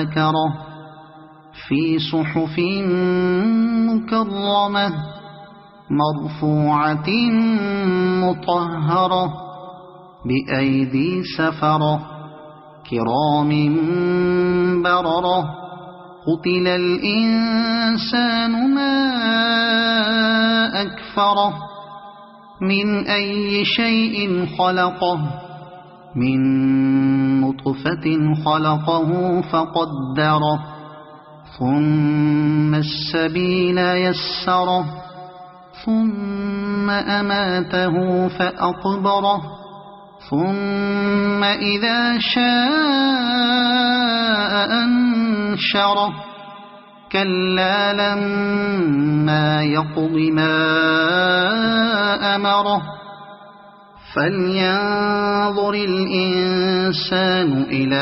ذكره في صحف مكرمة مرفوعة مطهرة بأيدي سفرة كرام بررة قتل الإنسان ما أكفره من أي شيء خلقه من نطفة خلقه فقدره ثم السبيل يسره ثم أماته فأقبره ثم إذا شاء أنشره كلا لما يقض ما أمره فلينظر الإنسان إلى